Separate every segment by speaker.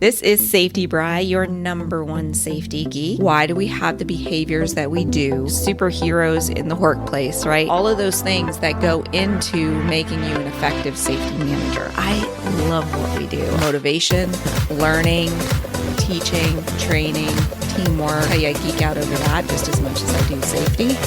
Speaker 1: This is Safety Bri, your number one safety geek. Why do we have the behaviors that we do? Superheroes in the workplace, right? All of those things that go into making you an effective safety manager. I love what we do. Motivation, learning, teaching, training, teamwork. I geek out over that just as much as I do safety.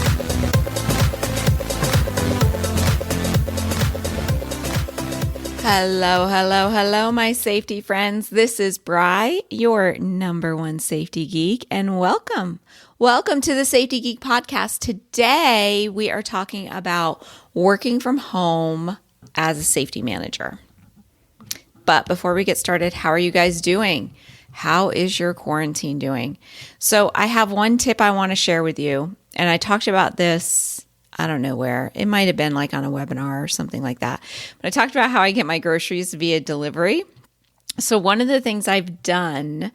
Speaker 1: Hello, my safety friends. This is Bri, your number one safety geek, and welcome. Welcome to the Safety Geek podcast. Today, we are talking about working from home as a safety manager. But before we get started, how are you guys doing? How is your quarantine doing? So I have one tip I want to share with you, and I talked about this I don't know where. It might have been like on a webinar or something like that. But I talked about how I get my groceries via delivery. So one of the things I've done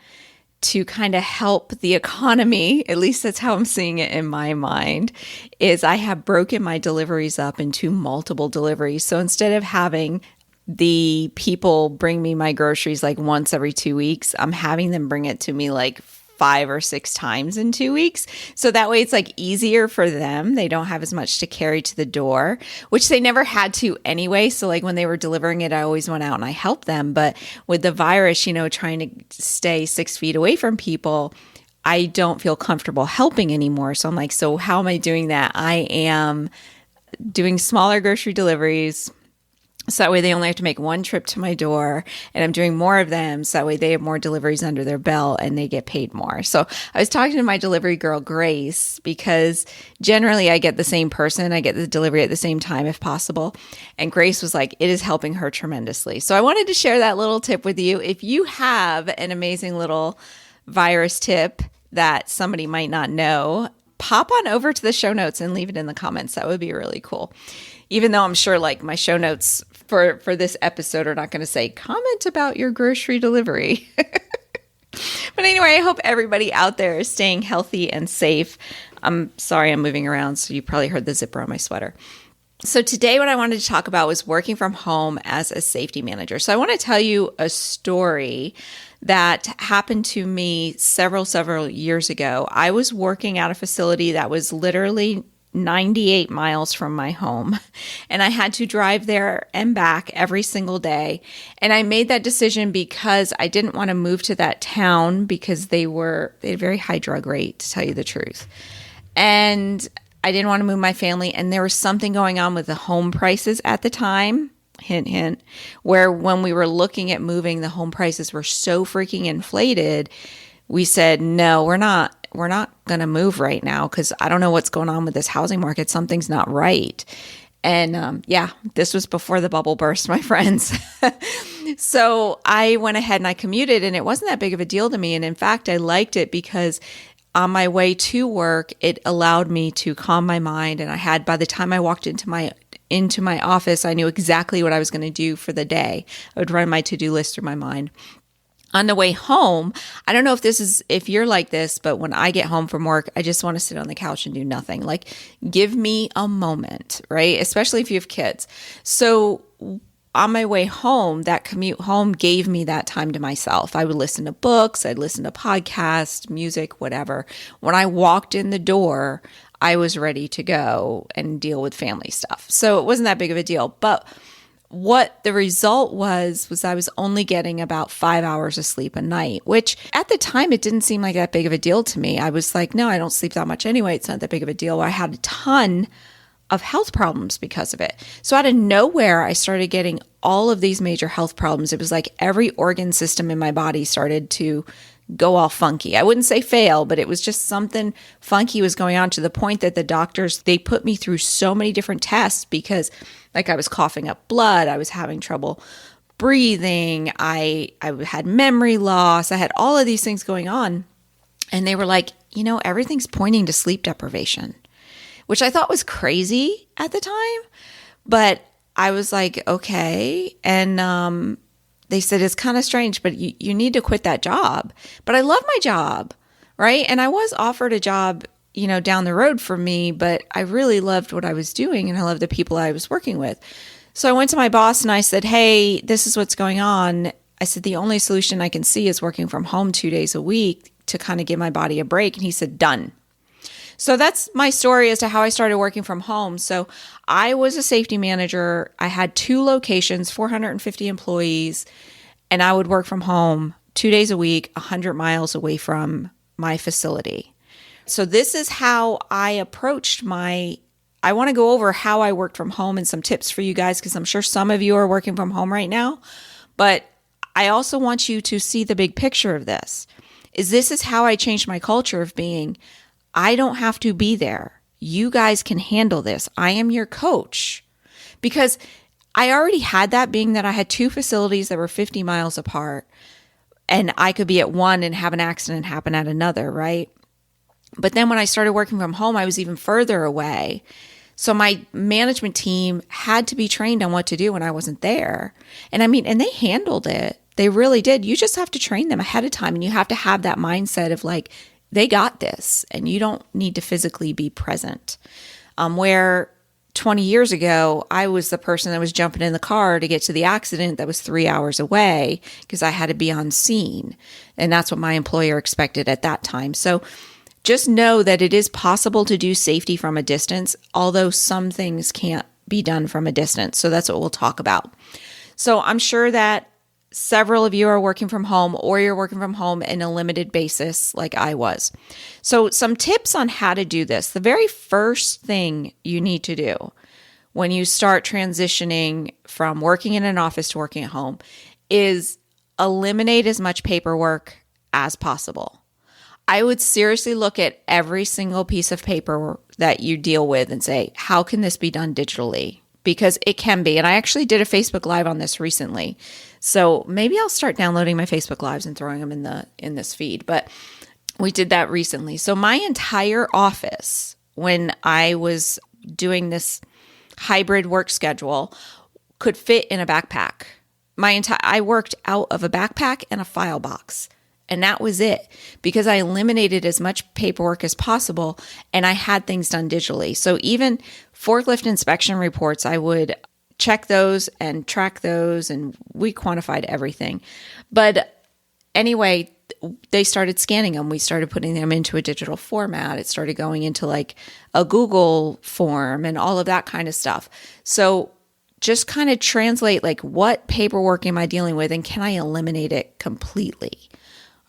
Speaker 1: to kind of help the economy, at least that's how I'm seeing it in my mind, is I have broken my deliveries up into multiple deliveries. So instead of having the people bring me my groceries like once every 2 weeks, I'm having them bring it to me like 5 or 6 times in 2 weeks. So that way it's like easier for them. They don't have as much to carry to the door, which they never had to anyway. So like when they were delivering it, I always went out and I helped them. But with the virus, trying to stay 6 feet away from people, I don't feel comfortable helping anymore. So I'm like, so how am I doing that? I am doing smaller grocery deliveries. So that way they only have to make one trip to my door, and I'm doing more of them. So that way they have more deliveries under their belt and they get paid more. So I was talking to my delivery girl, Grace, because generally I get the same person. I get the delivery at the same time if possible. And Grace was like, it is helping her tremendously. So I wanted to share that little tip with you. If you have an amazing little virus tip that somebody might not know, pop on over to the show notes and leave it in the comments. That would be really cool. Even though I'm sure like my show notes for this episode are not going to say comment about your grocery delivery. But anyway, I hope everybody out there is staying healthy and safe. I'm sorry I'm moving around, so you probably heard the zipper on my sweater. So today what I wanted to talk about was working from home as a safety manager. So I want to tell you a story that happened to me several years ago. I was working at a facility that was literally 98 miles from my home, and I had to drive there and back every single day. And I made that decision because I didn't want to move to that town because they had a very high drug rate, to tell you the truth. And I didn't want to move my family. And there was something going on with the home prices at the time, hint, hint, where when we were looking at moving, the home prices were so freaking inflated. We said, no, we're not going to move right now because I don't know what's going on with this housing market. Something's not right. And this was before the bubble burst, my friends. So I went ahead and I commuted, and it wasn't that big of a deal to me. And in fact, I liked it because on my way to work, it allowed me to calm my mind. And by the time I walked into my office, I knew exactly what I was going to do for the day. I would run my to-do list through my mind. On the way home, I don't know if you're like this, but when I get home from work, I just want to sit on the couch and do nothing. Like, give me a moment, right? Especially if you have kids. So on my way home, that commute home gave me that time to myself. I would listen to books, I'd listen to podcasts, music, whatever. When I walked in the door, I was ready to go and deal with family stuff. So it wasn't that big of a deal. But what the result was I was only getting about 5 hours of sleep a night, which at the time, it didn't seem like that big of a deal to me. I was like, no, I don't sleep that much anyway. It's not that big of a deal. I had a ton of health problems because of it. So out of nowhere, I started getting all of these major health problems. It was like every organ system in my body started to go all funky. I wouldn't say fail, but it was just something funky was going on, to the point that the doctors, they put me through so many different tests because like I was coughing up blood, I was having trouble breathing, I had memory loss, I had all of these things going on. And they were like, everything's pointing to sleep deprivation, which I thought was crazy at the time. But I was like, okay. And they said, it's kind of strange, but you need to quit that job. But I love my job, right? And I was offered a job, down the road from me, but I really loved what I was doing and I loved the people I was working with. So I went to my boss and I said, hey, this is what's going on. I said, the only solution I can see is working from home 2 days a week to kind of give my body a break. And he said, done. So that's my story as to how I started working from home. So I was a safety manager. I had 2 locations, 450 employees, and I would work from home 2 days a week, 100 miles away from my facility. So this is how I approached I want to go over how I worked from home and some tips for you guys, because I'm sure some of you are working from home right now. But I also want you to see the big picture of this. This is how I changed my culture of being, I don't have to be there. You guys can handle this. I am your coach. Because I already had that, being that I had 2 facilities that were 50 miles apart, and I could be at one and have an accident happen at another, right? But then when I started working from home, I was even further away. So my management team had to be trained on what to do when I wasn't there. And they handled it. They really did. You just have to train them ahead of time, and you have to have that mindset of like, they got this, and you don't need to physically be present. Where 20 years ago, I was the person that was jumping in the car to get to the accident that was 3 hours away because I had to be on scene. And that's what my employer expected at that time. So just know that it is possible to do safety from a distance, although some things can't be done from a distance. So that's what we'll talk about. So I'm sure that several of you are working from home, or you're working from home in a limited basis like I was. So some tips on how to do this. The very first thing you need to do when you start transitioning from working in an office to working at home is eliminate as much paperwork as possible. I would seriously look at every single piece of paper that you deal with and say, how can this be done digitally? Because it can be. And I actually did a Facebook Live on this recently. So maybe I'll start downloading my Facebook Lives and throwing them in this feed. But we did that recently. So my entire office, when I was doing this hybrid work schedule, could fit in a backpack. I worked out of a backpack and a file box. And that was it, because I eliminated as much paperwork as possible, and I had things done digitally. So even forklift inspection reports, I would check those and track those, and we quantified everything. But anyway, they started scanning them. We started putting them into a digital format. It started going into like a Google form and all of that kind of stuff. So just kind of translate, like, what paperwork am I dealing with, and can I eliminate it completely?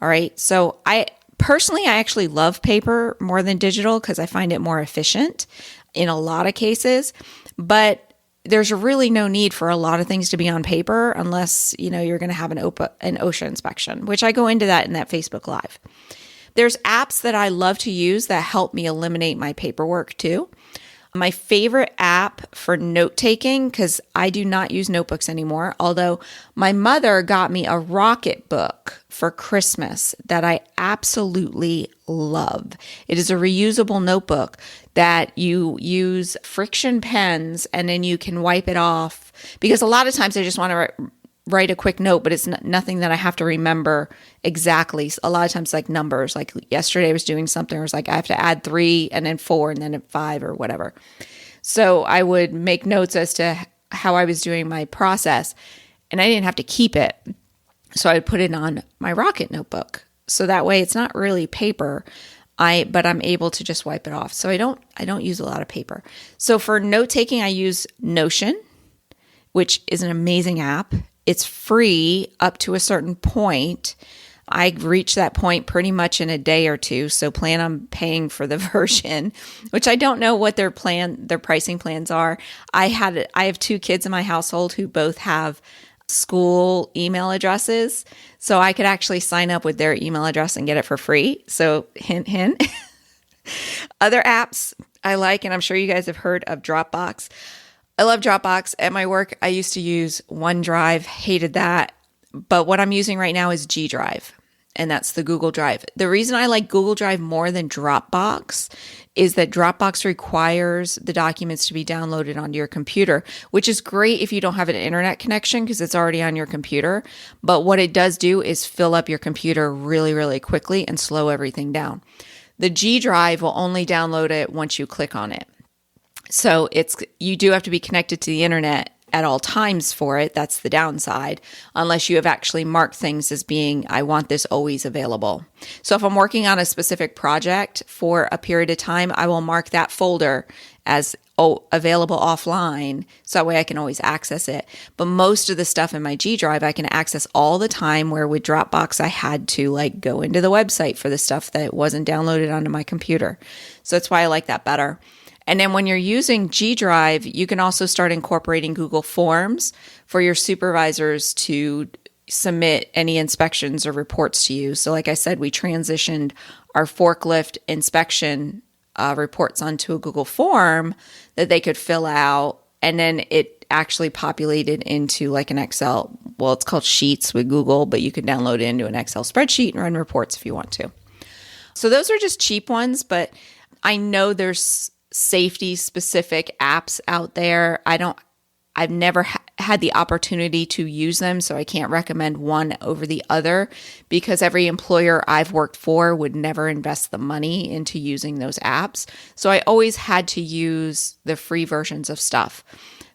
Speaker 1: All right. So I actually love paper more than digital because I find it more efficient in a lot of cases. But there's really no need for a lot of things to be on paper unless, you're going to have an OSHA inspection, which I go into that in that Facebook Live. There's apps that I love to use that help me eliminate my paperwork too. My favorite app for note taking, because I do not use notebooks anymore, although my mother got me a Rocket book for Christmas that I absolutely love. It is a reusable notebook that you use friction pens and then you can wipe it off, because a lot of times I just want to write a quick note, but it's nothing that I have to remember exactly. A lot of times, like numbers, like yesterday I was doing something, it was like I have to add 3 and then 4 and then 5 or whatever. So I would make notes as to how I was doing my process, and I didn't have to keep it. So I would put it on my Rocket notebook. So that way it's not really paper, but I'm able to just wipe it off. So I don't use a lot of paper. So for note taking, I use Notion, which is an amazing app. It's free up to a certain point. I reached that point pretty much in a day or two, so plan on paying for the version, which I don't know what their pricing plans are. I have 2 kids in my household who both have school email addresses, so I could actually sign up with their email address and get it for free. So hint, hint. Other apps I like, and I'm sure you guys have heard of Dropbox. I love Dropbox. At my work, I used to use OneDrive, hated that. But what I'm using right now is G Drive, and that's the Google Drive. The reason I like Google Drive more than Dropbox is that Dropbox requires the documents to be downloaded onto your computer, which is great if you don't have an internet connection because it's already on your computer. But what it does do is fill up your computer really, really quickly and slow everything down. The G Drive will only download it once you click on it. So you do have to be connected to the internet at all times for it. That's the downside, unless you have actually marked things as being, I want this always available. So if I'm working on a specific project for a period of time, I will mark that folder as available offline, so that way I can always access it. But most of the stuff in my G Drive I can access all the time, where with Dropbox I had to like go into the website for the stuff that wasn't downloaded onto my computer. So that's why I like that better. And then when you're using G Drive, you can also start incorporating Google Forms for your supervisors to submit any inspections or reports to you. So like I said, we transitioned our forklift inspection reports onto a Google form that they could fill out, and then it actually populated into like an Excel. Well, it's called Sheets with Google, but you can download it into an Excel spreadsheet and run reports if you want to. So those are just cheap ones, but I know there's safety specific apps out there. I've never had the opportunity to use them, so I can't recommend one over the other, because every employer I've worked for would never invest the money into using those apps. So I always had to use the free versions of stuff.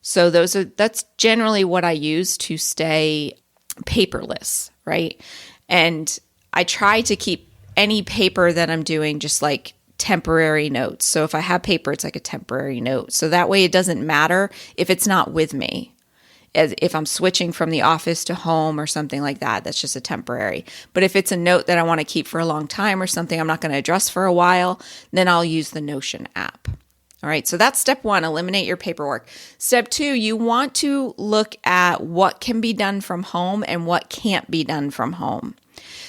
Speaker 1: So that's generally what I use to stay paperless, right? And I try to keep any paper that I'm doing just like temporary notes. So if I have paper, it's like a temporary note. So that way it doesn't matter if it's not with me. As if I'm switching from the office to home or something like that, that's just a temporary. But if it's a note that I want to keep for a long time or something I'm not going to address for a while, then I'll use the Notion app. All right, so that's step one, eliminate your paperwork. Step two, you want to look at what can be done from home and what can't be done from home.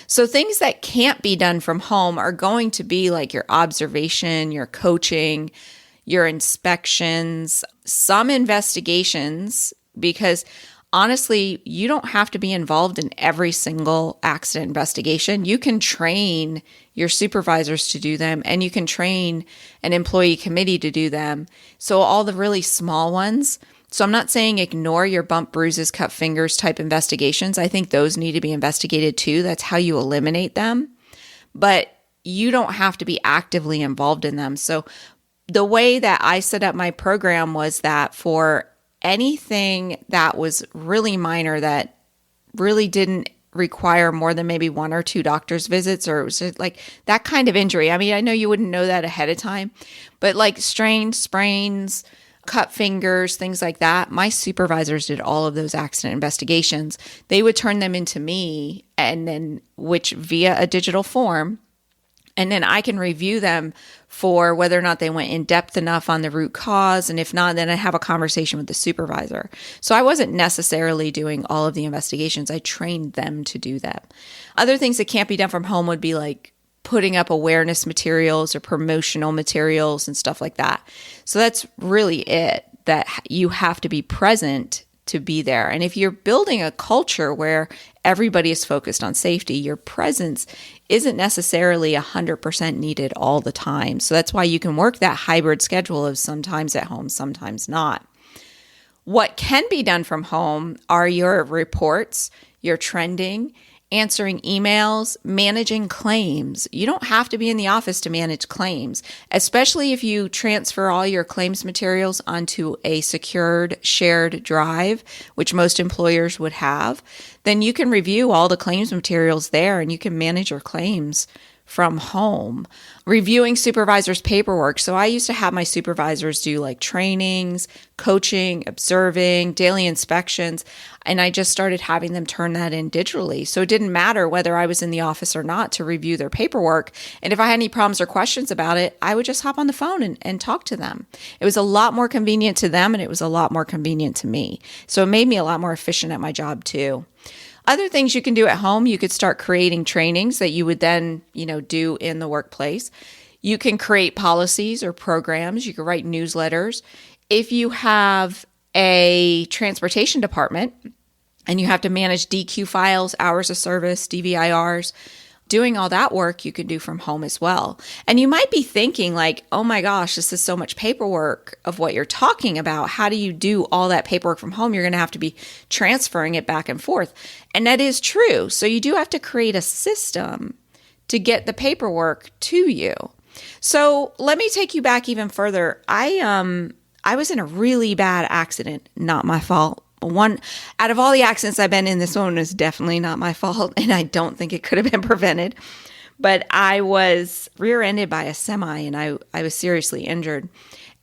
Speaker 1: So things that can't be done from home are going to be like your observation, your coaching, your inspections, some investigations, because honestly, you don't have to be involved in every single accident investigation. You can train your supervisors to do them, and you can train an employee committee to do them. So all the really small ones. So I'm not saying ignore your bump, bruises, cut fingers type investigations. I think those need to be investigated too. That's how you eliminate them. But you don't have to be actively involved in them. So the way that I set up my program was that for anything that was really minor, that really didn't require more than maybe 1 or 2 doctor's visits, or it was just like that kind of injury. I mean, I know you wouldn't know that ahead of time, but like strains, sprains, cut fingers, things like that. My supervisors did all of those accident investigations. They would turn them into me, and then which via a digital form. And then I can review them for whether or not they went in depth enough on the root cause. And if not, then I have a conversation with the supervisor. So I wasn't necessarily doing all of the investigations. I trained them to do that. Other things that can't be done from home would be like putting up awareness materials or promotional materials and stuff like that. So that's really it, that you have to be present to be there. And if you're building a culture where everybody is focused on safety, your presence isn't necessarily 100% needed all the time. So that's why you can work that hybrid schedule of sometimes at home, sometimes not. What can be done from home are your reports, your trending, answering emails, managing claims. You don't have to be in the office to manage claims, especially if you transfer all your claims materials onto a secured shared drive, which most employers would have. Then you can review all the claims materials there, and you can manage your claims from home. Reviewing supervisors' paperwork. So I used to have my supervisors do like trainings, coaching, observing, daily inspections, and I just started having them turn that in digitally. So it didn't matter whether I was in the office or not to review their paperwork. And if I had any problems or questions about it, I would just hop on the phone and talk to them. It was a lot more convenient to them, and it was a lot more convenient to me. So it made me a lot more efficient at my job too. Other things you can do at home, you could start creating trainings that you would then, do in the workplace. You can create policies or programs. You can write newsletters. If you have a transportation department and you have to manage DQ files, hours of service, DVIRs, doing all that work you can do from home as well. And you might be thinking like, oh my gosh, this is so much paperwork of what you're talking about. How do you do all that paperwork from home? You're going to have to be transferring it back and forth. And that is true. So you do have to create a system to get the paperwork to you. So let me take you back even further. I I was in a really bad accident. Not my fault. One out of all the accidents I've been in, this one is definitely not my fault. And I don't think it could have been prevented. But I was rear-ended by a semi and I was seriously injured.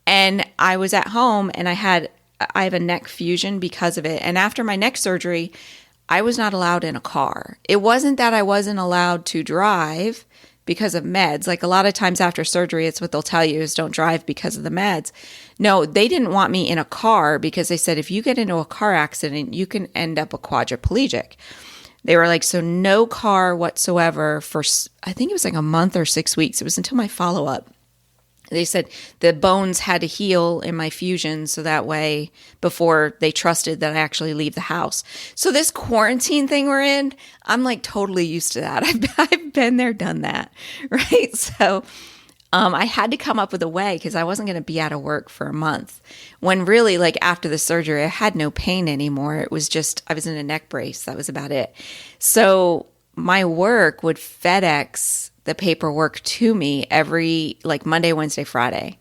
Speaker 1: And I was at home and I have a neck fusion because of it. And after my neck surgery, I was not allowed in a car. It wasn't that I wasn't allowed to drive because of meds. Like a lot of times after surgery, it's what they'll tell you is don't drive because of the meds. No, they didn't want me in a car because they said if you get into a car accident, you can end up a quadriplegic. They were like, so no car whatsoever for, I think it was like a month or 6 weeks. It was until my follow-up. They said the bones had to heal in my fusion so that way before they trusted that I actually leave the house. So this quarantine thing we're in, I'm like totally used to that. I've been there, done that, right? So I had to come up with a way because I wasn't going to be out of work for a month. When really, like after the surgery, I had no pain anymore. It was just, I was in a neck brace. That was about it. So my work would FedEx the paperwork to me every like Monday, Wednesday, Friday.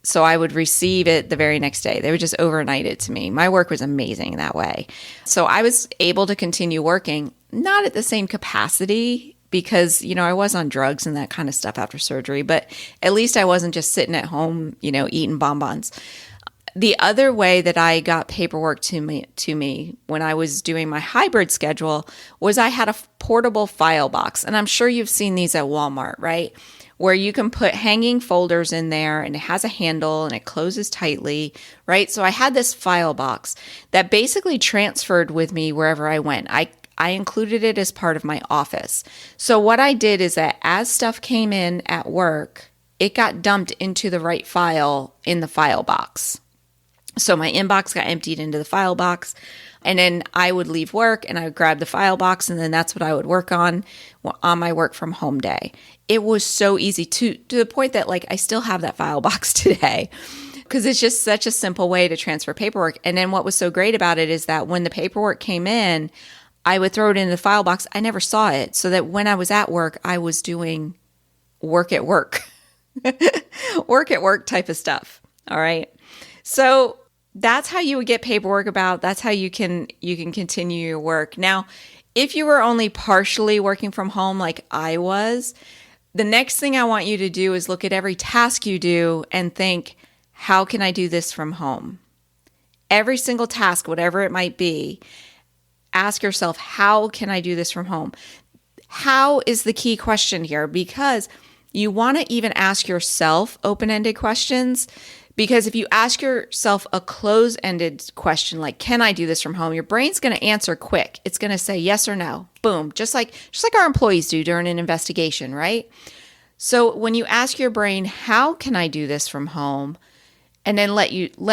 Speaker 1: So I would receive it the very next day. They would just overnight it to me. My work was amazing that way. So I was able to continue working, not at the same capacity because, I was on drugs and that kind of stuff after surgery, but at least I wasn't just sitting at home, eating bonbons. The other way that I got paperwork to me when I was doing my hybrid schedule was I had a portable file box. And I'm sure you've seen these at Walmart, right? Where you can put hanging folders in there and it has a handle and it closes tightly, right? So I had this file box that basically transferred with me wherever I went. I included it as part of my office. So what I did is that as stuff came in at work, it got dumped into the right file in the file box. So my inbox got emptied into the file box, and then I would leave work and I would grab the file box, and then that's what I would work on my work from home day. It was so easy to the point that like I still have that file box today because it's just such a simple way to transfer paperwork. And then what was so great about it is that when the paperwork came in, I would throw it in the file box. I never saw it, so that when I was at work, I was doing work at work, work at work type of stuff. All right. So that's how you would get paperwork about. That's how you can continue your work. Now, if you were only partially working from home like I was, the next thing I want you to do is look at every task you do and think, how can I do this from home? Every single task, whatever it might be, ask yourself, how can I do this from home? How is the key question here, because you want to even ask yourself open-ended questions. Because if you ask yourself a close-ended question like, can I do this from home? Your brain's going to answer quick. It's going to say yes or no. Boom. Just like our employees do during an investigation, right? So when you ask your brain, how can I do this from home? And then let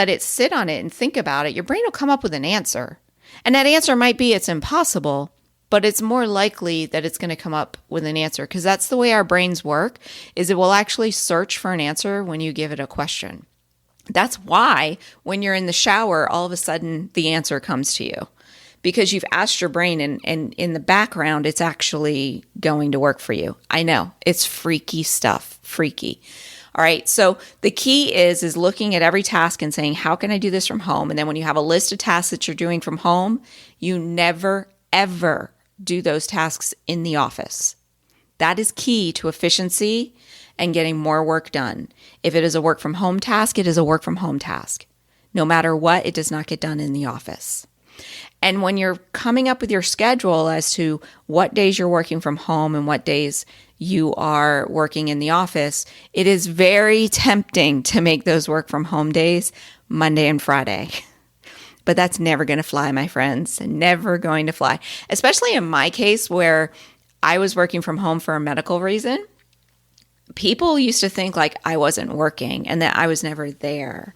Speaker 1: it sit on it and think about it, your brain will come up with an answer. And that answer might be it's impossible, but it's more likely that it's going to come up with an answer because that's the way our brains work, is it will actually search for an answer when you give it a question. That's why when you're in the shower, all of a sudden the answer comes to you because you've asked your brain and in the background, it's actually going to work for you. I know it's freaky stuff, freaky. All right. So the key is looking at every task and saying, how can I do this from home? And then when you have a list of tasks that you're doing from home, you never, ever do those tasks in the office. That is key to efficiency and getting more work done. If it is a work from home task, it is a work from home task. No matter what, it does not get done in the office. And when you're coming up with your schedule as to what days you're working from home and what days you are working in the office, it is very tempting to make those work from home days Monday and Friday. But that's never going to fly, my friends. Never going to fly. Especially in my case where I was working from home for a medical reason. People used to think like I wasn't working and that I was never there.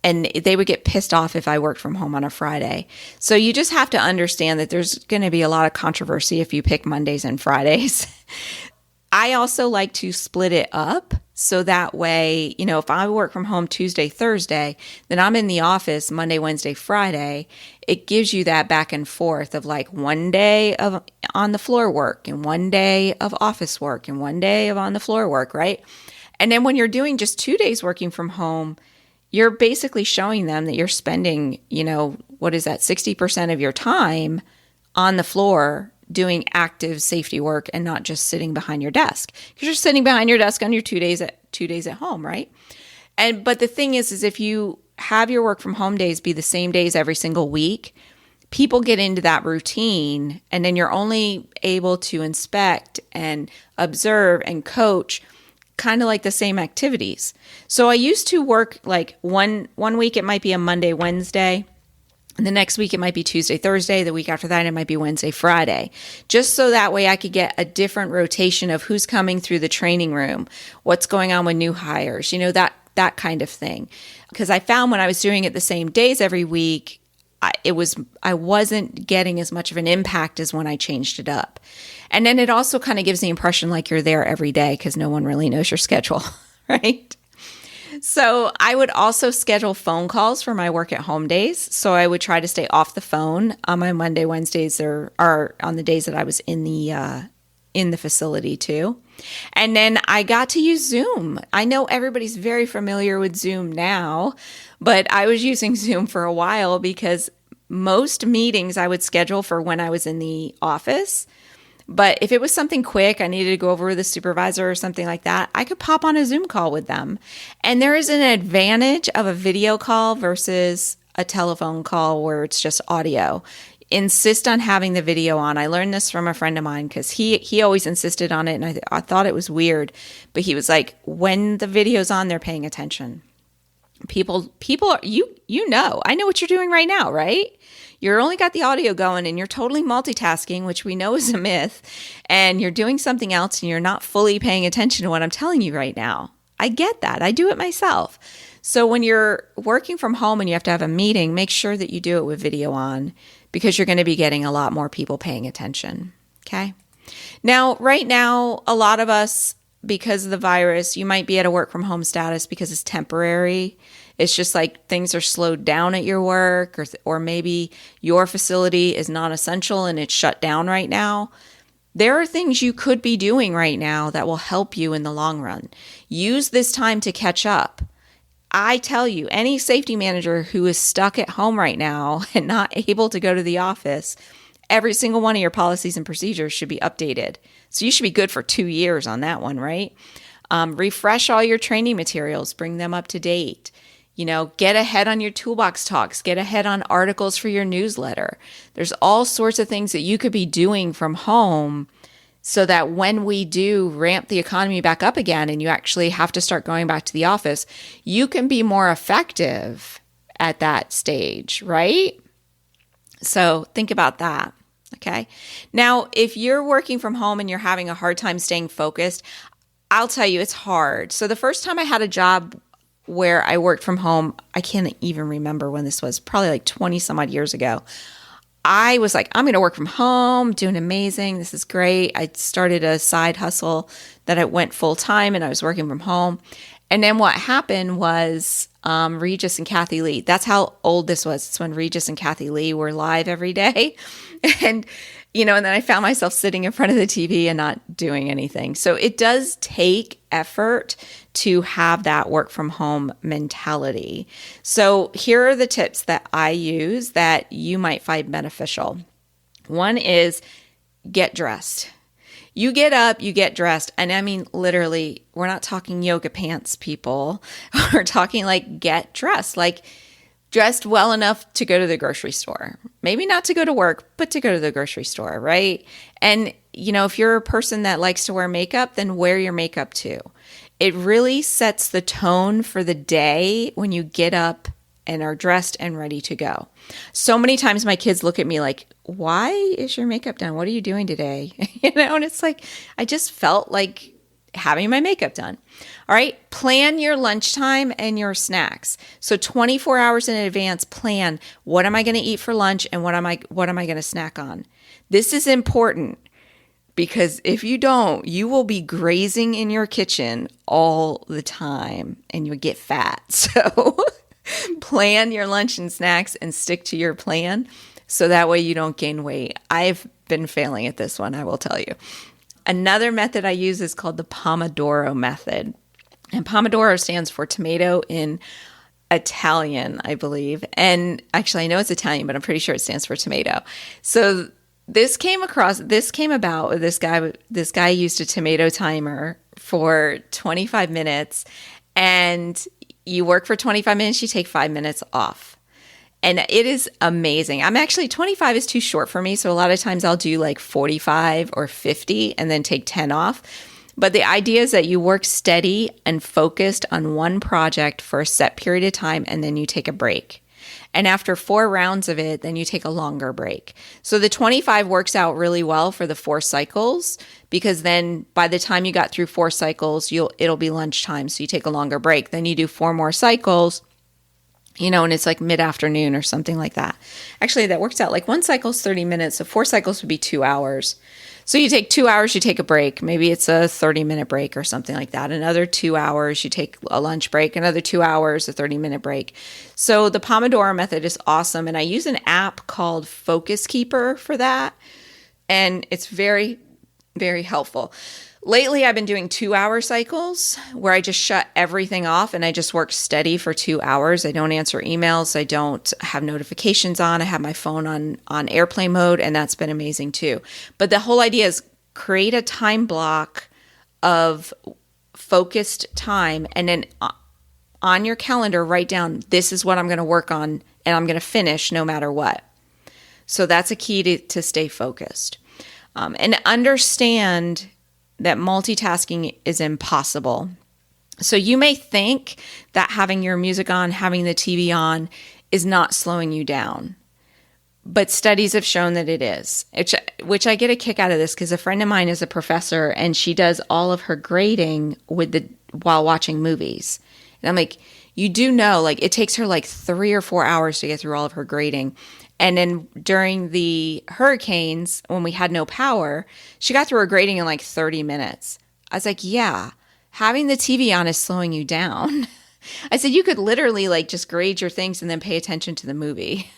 Speaker 1: And they would get pissed off if I worked from home on a Friday. So you just have to understand that there's going to be a lot of controversy if you pick Mondays and Fridays. I also like to split it up. So that way, if I work from home Tuesday, Thursday, then I'm in the office Monday, Wednesday, Friday. It gives you that back and forth of like one day of on the floor work and one day of office work and one day of on the floor work, right? And then when you're doing just 2 days working from home, you're basically showing them that you're spending, what is that, 60% of your time on the floor doing active safety work and not just sitting behind your desk. Because you're sitting behind your desk on your 2 days at home, right? But the thing is if you have your work from home days be the same days every single week, people get into that routine, and then you're only able to inspect and observe and coach kind of like the same activities. So I used to work like one week it might be a Monday, Wednesday. And the next week it might be Tuesday, Thursday. The week after that it might be Wednesday, Friday. Just so that way I could get a different rotation of who's coming through the training room, what's going on with new hires, that kind of thing. Because I found when I was doing it the same days every week, I wasn't getting as much of an impact as when I changed it up. And then it also kind of gives the impression like you're there every day because no one really knows your schedule, right? So I would also schedule phone calls for my work at home days. So I would try to stay off the phone on my Monday, Wednesdays, or on the days that I was in the facility too. And then I got to use Zoom. I know everybody's very familiar with Zoom now, but I was using Zoom for a while because most meetings I would schedule for when I was in the office. But if it was something quick, I needed to go over with a supervisor or something like that, I could pop on a Zoom call with them. And there is an advantage of a video call versus a telephone call where it's just audio. Insist on having the video on. I learned this from a friend of mine because he always insisted on it, and I thought it was weird. But he was like, when the video's on, they're paying attention. People, I know what you're doing right now, right? You're only got the audio going and you're totally multitasking, which we know is a myth, and you're doing something else and you're not fully paying attention to what I'm telling you right now. I get that. I do it myself. So when you're working from home and you have to have a meeting, make sure that you do it with video on because you're going to be getting a lot more people paying attention. Okay. Now, right now, a lot of us, because of the virus, you might be at a work from home status because it's temporary. It's just like things are slowed down at your work, or maybe your facility is non-essential and it's shut down right now. There are things you could be doing right now that will help you in the long run. Use this time to catch up. I tell you, any safety manager who is stuck at home right now and not able to go to the office, every single one of your policies and procedures should be updated. So you should be good for 2 years on that one, right? Refresh all your training materials, bring them up to date. Get ahead on your toolbox talks, get ahead on articles for your newsletter. There's all sorts of things that you could be doing from home so that when we do ramp the economy back up again and you actually have to start going back to the office, you can be more effective at that stage, right? So think about that, okay? Now, if you're working from home and you're having a hard time staying focused, I'll tell you, it's hard. So the first time I had a job where I worked from home, I can't even remember when this was, probably like 20 some odd years ago. I was like, I'm going to work from home, doing amazing. This is great. I started a side hustle that I went full time and I was working from home. And then what happened was Regis and Kathy Lee. That's how old this was. It's when Regis and Kathy Lee were live every day. And then I found myself sitting in front of the TV and not doing anything. So it does take effort to have that work from home mentality. So here are the tips that I use that you might find beneficial. One is get dressed. You get up, you get dressed. And I mean, literally, we're not talking yoga pants, people. We're talking like get dressed, like dressed well enough to go to the grocery store. Maybe not to go to work, but to go to the grocery store, right? And, if you're a person that likes to wear makeup, then wear your makeup too. It really sets the tone for the day when you get up and are dressed and ready to go. So many times my kids look at me like, why is your makeup done? What are you doing today? And it's like, I just felt like having my makeup done. All right. Plan your lunchtime and your snacks. So 24 hours in advance, plan what am I going to eat for lunch and what am I going to snack on? This is important because if you don't, you will be grazing in your kitchen all the time and you'll get fat. So plan your lunch and snacks and stick to your plan so that way you don't gain weight. I've been failing at this one, I will tell you. Another method I use is called the Pomodoro method. And Pomodoro stands for tomato in Italian, I believe. And actually, I know it's Italian, but I'm pretty sure it stands for tomato. So this came about. This guy used a tomato timer for 25 minutes, and you work for 25 minutes, you take 5 minutes off. And it is amazing. 25 is too short for me. So a lot of times I'll do like 45 or 50 and then take 10 off. But the idea is that you work steady and focused on one project for a set period of time, and then you take a break. And after 4 rounds of it, then you take a longer break. So the 25 works out really well for the 4 cycles, because then by the time you got through 4 cycles, it'll be lunchtime. So you take a longer break. Then you do 4 more cycles, and it's like mid-afternoon or something like that. Actually, that works out. Like one cycle is 30 minutes, so 4 cycles would be 2 hours. So you take 2 hours, you take a break. Maybe it's a 30-minute break or something like that. Another 2 hours, you take a lunch break. Another 2 hours, a 30-minute break. So the Pomodoro method is awesome. And I use an app called Focus Keeper for that. And it's very, very helpful. Lately, I've been doing 2-hour cycles where I just shut everything off and I just work steady for 2 hours. I don't answer emails. I don't have notifications on. I have my phone on airplane mode, and that's been amazing too. But the whole idea is create a time block of focused time, and then on your calendar, write down, this is what I'm going to work on, and I'm going to finish no matter what. So that's a key to stay focused. And understand that multitasking is impossible. So you may think that having your music on, having the TV on is not slowing you down. But studies have shown that it is, which I get a kick out of this because a friend of mine is a professor and she does all of her grading while watching movies. And I'm like, you do know, like it takes her like 3 or 4 hours to get through all of her grading. And then during the hurricanes, when we had no power, she got through her grading in like 30 minutes. I was like, yeah, having the TV on is slowing you down. I said, you could literally like just grade your things and then pay attention to the movie.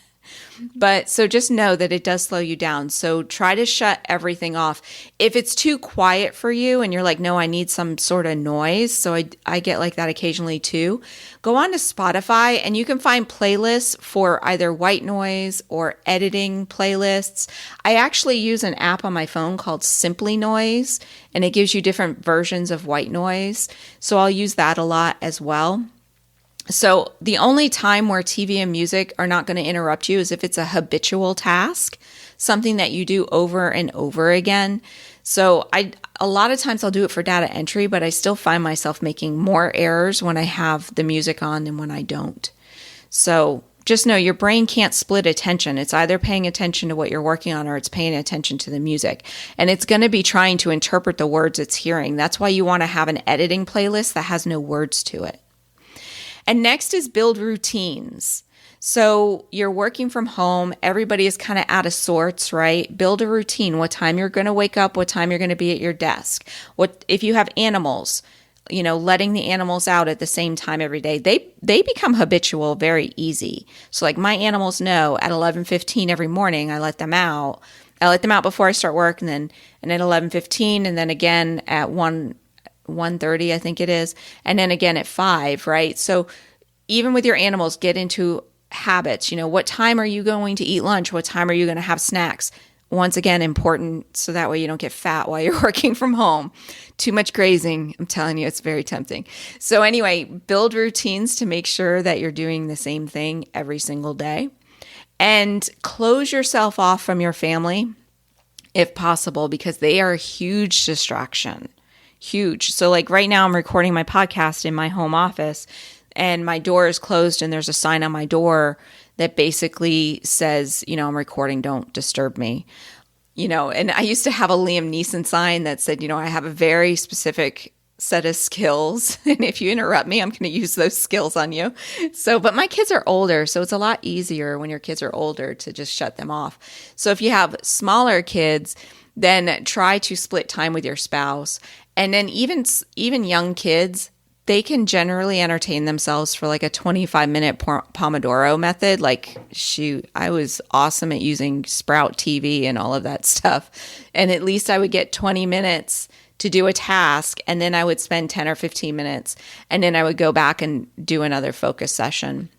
Speaker 1: But so just know that it does slow you down. So try to shut everything off. If it's too quiet for you and you're like, no, I need some sort of noise. So I get like that occasionally too. Go on to Spotify and you can find playlists for either white noise or editing playlists. I actually use an app on my phone called Simply Noise, and it gives you different versions of white noise. So I'll use that a lot as well. So the only time where TV and music are not going to interrupt you is if it's a habitual task, something that you do over and over again. So a lot of times I'll do it for data entry, but I still find myself making more errors when I have the music on than when I don't. So just know your brain can't split attention. It's either paying attention to what you're working on or it's paying attention to the music. And it's going to be trying to interpret the words it's hearing. That's why you want to have an editing playlist that has no words to it. And next is build routines. So you're working from home. Everybody is kind of out of sorts, right? Build a routine. What time you're going to wake up, what time you're going to be at your desk. What if you have animals, letting the animals out at the same time every day. They become habitual very easy. So like my animals know at 11:15 every morning I let them out. I let them out before I start work and at 11:15 and then again at 1:30, I think it is, and then again at 5, right? So even with your animals, get into habits. What time are you going to eat lunch? What time are you going to have snacks? Once again, important so that way you don't get fat while you're working from home. Too much grazing, I'm telling you, it's very tempting. So anyway, build routines to make sure that you're doing the same thing every single day. And close yourself off from your family if possible, because they are a huge distraction. Huge. So like right now I'm recording my podcast in my home office and my door is closed and there's a sign on my door that basically says, I'm recording, don't disturb me. And I used to have a Liam Neeson sign that said, I have a very specific set of skills. And if you interrupt me, I'm going to use those skills on you. But my kids are older, so it's a lot easier when your kids are older to just shut them off. So if you have smaller kids, then try to split time with your spouse. And then even young kids, they can generally entertain themselves for like a 25-minute Pomodoro method. Like, shoot, I was awesome at using Sprout TV and all of that stuff. And at least I would get 20 minutes to do a task, and then I would spend 10 or 15 minutes, and then I would go back and do another focus session.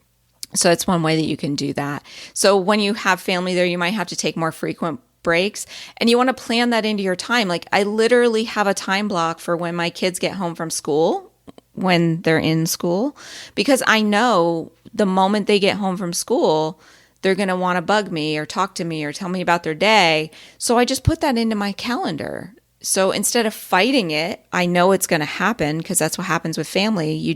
Speaker 1: So it's one way that you can do that. So when you have family there, you might have to take more frequent breaks, and you want to plan that into your time. Like, I literally have a time block for when my kids get home from school, when they're in school, because I know the moment they get home from school, they're going to want to bug me or talk to me or tell me about their day. So I just put that into my calendar. So instead of fighting it, I know it's going to happen, because that's what happens with family. You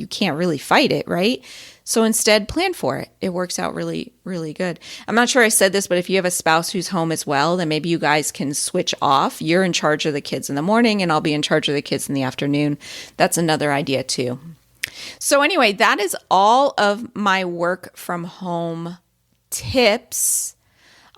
Speaker 1: can't really fight it, right? So instead, plan for it. It works out really, really good. I'm not sure I said this, but if you have a spouse who's home as well, then maybe you guys can switch off. You're in charge of the kids in the morning, and I'll be in charge of the kids in the afternoon. That's another idea too. So anyway, that is all of my work from home tips.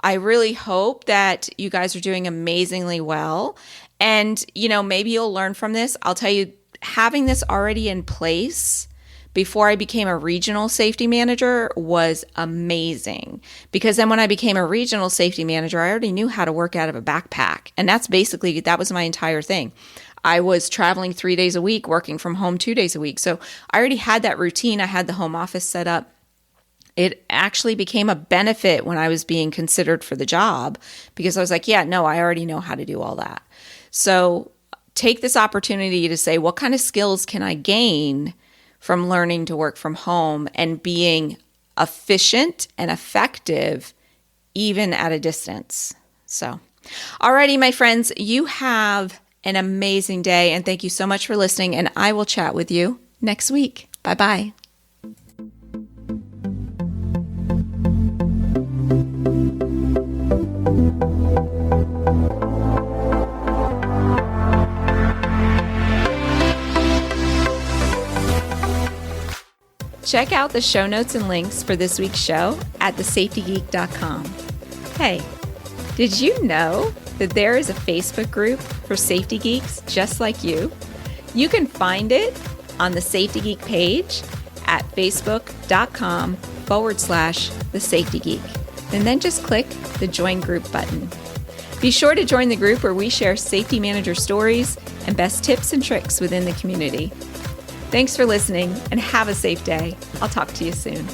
Speaker 1: I really hope that you guys are doing amazingly well. And, maybe you'll learn from this. I'll tell you, having this already in place before I became a regional safety manager was amazing, because then when I became a regional safety manager, I already knew how to work out of a backpack. And that was my entire thing. I was traveling 3 days a week, working from home 2 days a week. So I already had that routine. I had the home office set up. It actually became a benefit when I was being considered for the job, because I was like, I already know how to do all that. So take this opportunity to say, what kind of skills can I gain from learning to work from home and being efficient and effective even at a distance? So, alrighty, my friends, you have an amazing day, and thank you so much for listening, and I will chat with you next week. Bye-bye. Check out the show notes and links for this week's show at thesafetygeek.com. Hey, did you know that there is a Facebook group for safety geeks just like you? You can find it on the Safety Geek page at facebook.com/thesafetygeek. And then just click the Join Group button. Be sure to join the group where we share safety manager stories and best tips and tricks within the community. Thanks for listening, and have a safe day. I'll talk to you soon.